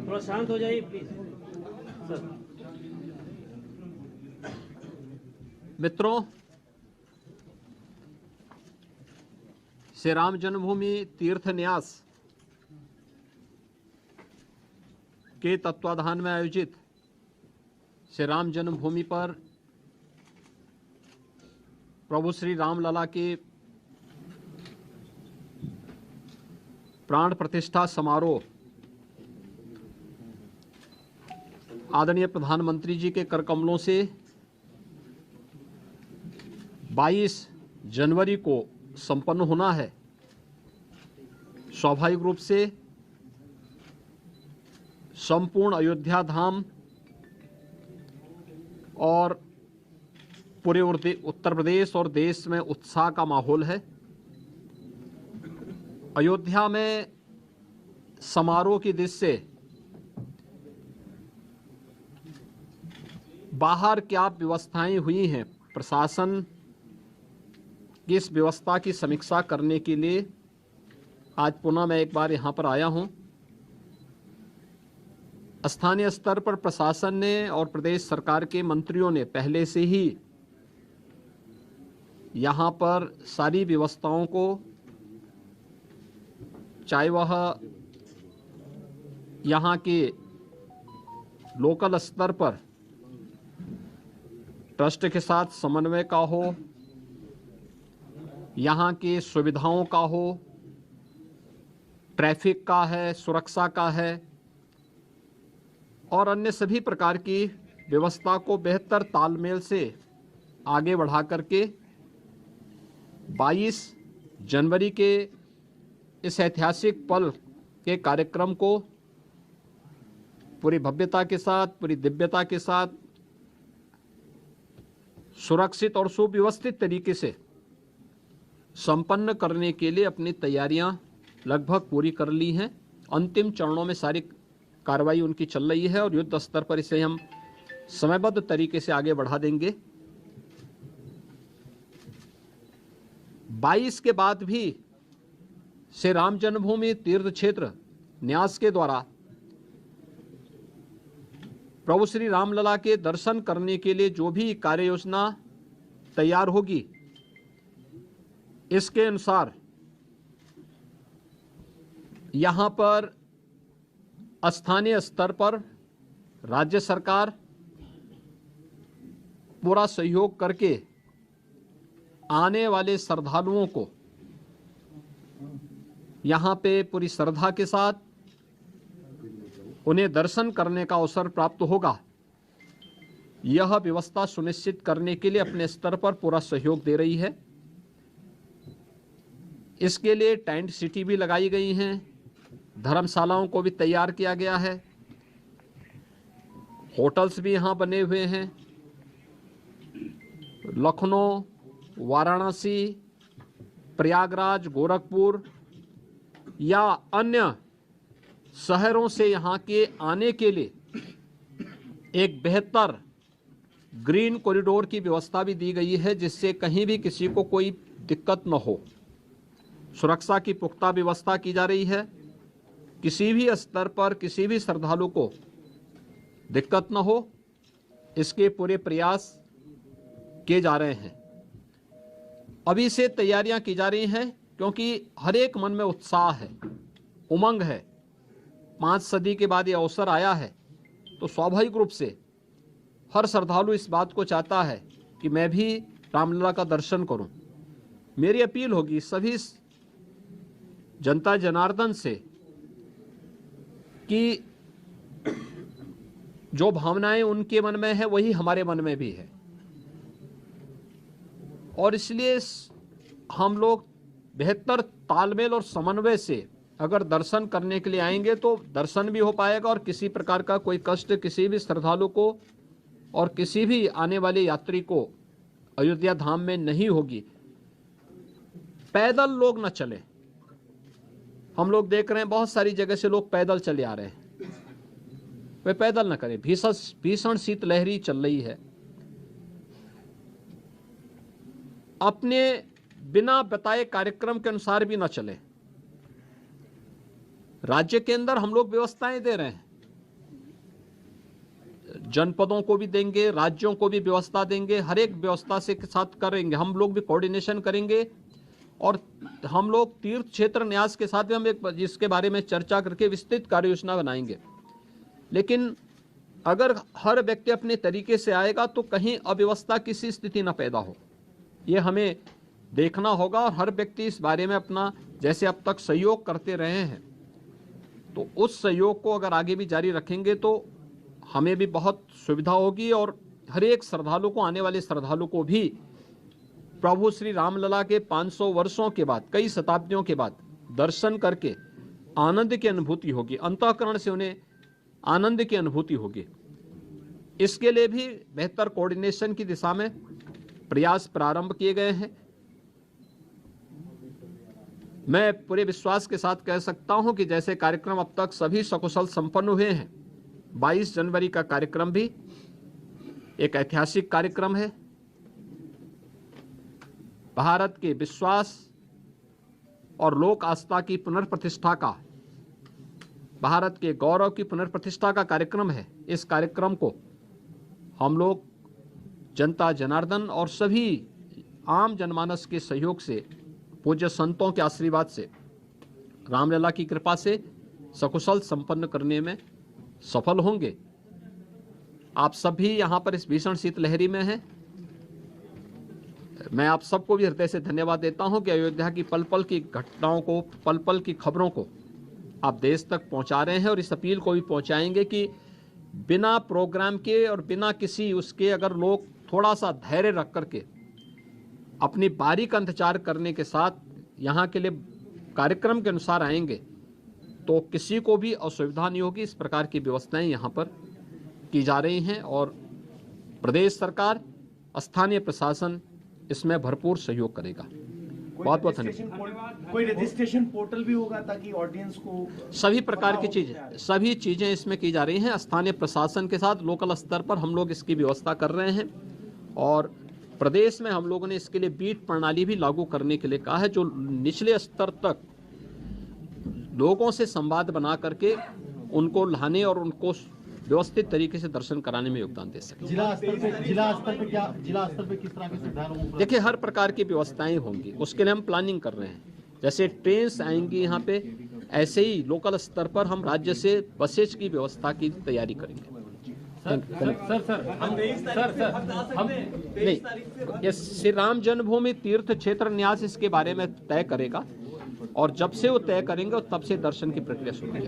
थोड़ा शांत हो जाइए प्लीज सर। मित्रों, श्री राम जन्मभूमि तीर्थ न्यास के तत्वाधान में आयोजित श्री राम जन्मभूमि पर प्रभु श्री राम लला के प्राण प्रतिष्ठा समारोह आदरणीय प्रधानमंत्री जी के कर कमलों से 22 जनवरी को संपन्न होना है। स्वाभाविक रूप से संपूर्ण अयोध्या धाम और पूरे उत्तर प्रदेश और देश में उत्साह का माहौल है। अयोध्या में समारोह की दृष्टि से बाहर क्या व्यवस्थाएं हुई हैं, प्रशासन की इस व्यवस्था की समीक्षा करने के लिए आज पुनः मैं एक बार यहां पर आया हूं। स्थानीय स्तर पर प्रशासन ने और प्रदेश सरकार के मंत्रियों ने पहले से ही यहां पर सारी व्यवस्थाओं को, चाहे वह यहां के लोकल स्तर पर ट्रस्ट के साथ समन्वय का हो, यहाँ की सुविधाओं का हो, ट्रैफिक का है, सुरक्षा का है और अन्य सभी प्रकार की व्यवस्था को बेहतर तालमेल से आगे बढ़ा करके 22 जनवरी के इस ऐतिहासिक पल के कार्यक्रम को पूरी भव्यता के साथ, पूरी दिव्यता के साथ, सुरक्षित और सुव्यवस्थित तरीके से संपन्न करने के लिए अपनी तैयारियां लगभग पूरी कर ली हैं। अंतिम चरणों में सारी कार्रवाई उनकी चल रही है और युद्ध स्तर पर इसे हम समयबद्ध तरीके से आगे बढ़ा देंगे। 22 के बाद भी श्री राम जन्मभूमि तीर्थ क्षेत्र न्यास के द्वारा प्रभु श्री रामलला के दर्शन करने के लिए जो भी कार्य योजना तैयार होगी, इसके अनुसार यहां पर स्थानीय स्तर पर राज्य सरकार पूरा सहयोग करके आने वाले श्रद्धालुओं को यहां पे पूरी श्रद्धा के साथ उन्हें दर्शन करने का अवसर प्राप्त होगा। यह व्यवस्था सुनिश्चित करने के लिए अपने स्तर पर पूरा सहयोग दे रही है। इसके लिए टेंट सिटी भी लगाई गई हैं, धर्मशालाओं को भी तैयार किया गया है, होटल्स भी यहां बने हुए हैं। लखनऊ, वाराणसी, प्रयागराज, गोरखपुर या अन्य शहरों से यहाँ के आने के लिए एक बेहतर ग्रीन कॉरिडोर की व्यवस्था भी दी गई है, जिससे कहीं भी किसी को कोई दिक्कत न हो। सुरक्षा की पुख्ता व्यवस्था की जा रही है, किसी भी स्तर पर किसी भी श्रद्धालु को दिक्कत न हो, इसके पूरे प्रयास किए जा रहे हैं। अभी से तैयारियां की जा रही हैं क्योंकि हर एक मन में उत्साह है, उमंग है। 5 सदी के बाद ये अवसर आया है तो स्वाभाविक रूप से हर श्रद्धालु इस बात को चाहता है कि मैं भी रामलला का दर्शन करूं। मेरी अपील होगी सभी जनता जनार्दन से कि जो भावनाएं उनके मन में है वही हमारे मन में भी है, और इसलिए हम लोग बेहतर तालमेल और समन्वय से अगर दर्शन करने के लिए आएंगे तो दर्शन भी हो पाएगा और किसी प्रकार का कोई कष्ट किसी भी श्रद्धालु को और किसी भी आने वाले यात्री को अयोध्या धाम में नहीं होगी। पैदल लोग न चले। हम लोग देख रहे हैं बहुत सारी जगह से लोग पैदल चले आ रहे हैं, वे पैदल न करें। भीषण शीतलहरी चल रही है। अपने बिना बताए कार्यक्रम के अनुसार भी न चले। राज्य के अंदर हम लोग व्यवस्थाएं दे रहे हैं, जनपदों को भी देंगे, राज्यों को भी व्यवस्था देंगे, हर एक व्यवस्था से के साथ करेंगे। हम लोग भी कोऑर्डिनेशन करेंगे और हम लोग तीर्थ क्षेत्र न्यास के साथ भी हम एक इसके बारे में चर्चा करके विस्तृत कार्य योजना बनाएंगे। लेकिन अगर हर व्यक्ति अपने तरीके से आएगा तो कहीं अव्यवस्था की सी स्थिति न पैदा हो, ये हमें देखना होगा। और हर व्यक्ति इस बारे में अपना जैसे अब तक सहयोग करते रहे हैं, तो उस सहयोग को अगर आगे भी जारी रखेंगे तो हमें भी बहुत सुविधा होगी और हर एक श्रद्धालु को, आने वाले श्रद्धालु को भी प्रभु श्री रामलला के 500 वर्षों के बाद, कई शताब्दियों के बाद दर्शन करके आनंद की अनुभूति होगी, अंतःकरण से उन्हें आनंद की अनुभूति होगी। इसके लिए भी बेहतर कोऑर्डिनेशन की दिशा में प्रयास प्रारंभ किए गए हैं। मैं पूरे विश्वास के साथ कह सकता हूं कि जैसे कार्यक्रम अब तक सभी सकुशल संपन्न हुए हैं, 22 जनवरी का कार्यक्रम भी एक ऐतिहासिक कार्यक्रम है। भारत के विश्वास और लोक आस्था की पुनर्प्रतिष्ठा का, भारत के गौरव की पुनर्प्रतिष्ठा का कार्यक्रम है। इस कार्यक्रम को हम लोग जनता जनार्दन और सभी आम जनमानस के सहयोग से, पूज्य संतों के आशीर्वाद से, रामलला की कृपा से सकुशल संपन्न करने में सफल होंगे। आप सभी यहाँ पर इस भीषण शीतलहरी में हैं। मैं आप सबको भी हृदय से धन्यवाद देता हूँ कि अयोध्या की पल पल की घटनाओं को, पल पल की खबरों को आप देश तक पहुँचा रहे हैं और इस अपील को भी पहुँचाएंगे कि बिना प्रोग्राम के और बिना किसी उसके अगर लोग थोड़ा सा धैर्य रख करके अपनी बारी का इंतजार करने के साथ यहाँ के लिए कार्यक्रम के अनुसार आएंगे तो किसी को भी असुविधा नहीं होगी। इस प्रकार की व्यवस्थाएं यहाँ पर की जा रही हैं और प्रदेश सरकार, स्थानीय प्रशासन इसमें भरपूर सहयोग करेगा। बहुत बहुत धन्यवाद। कोई रजिस्ट्रेशन पोर्टल भी होगा ताकि ऑडियंस को सभी प्रकार की सभी चीजें इसमें की जा रही हैं। स्थानीय प्रशासन के साथ लोकल स्तर पर हम लोग इसकी व्यवस्था कर रहे हैं और प्रदेश में हम लोगों ने इसके लिए बीट प्रणाली भी लागू करने के लिए कहा है, जो निचले स्तर तक लोगों से संवाद बना करके उनको लाने और उनको व्यवस्थित तरीके से दर्शन कराने में योगदान दे सके। जिला स्तर पे किस तरह की सुविधाएं लोगों? देखिए, हर प्रकार की व्यवस्थाएं होंगी, उसके लिए हम प्लानिंग कर रहे हैं। जैसे ट्रेन्स आएंगी यहाँ पे, ऐसे ही लोकल स्तर पर हम राज्य से बसेज की व्यवस्था की तैयारी करेंगे। नहीं, ये श्री राम जन्मभूमि तीर्थ क्षेत्र न्यास इसके बारे में तय करेगा और जब से वो तय करेंगे तब से दर्शन की प्रक्रिया शुरू होगी।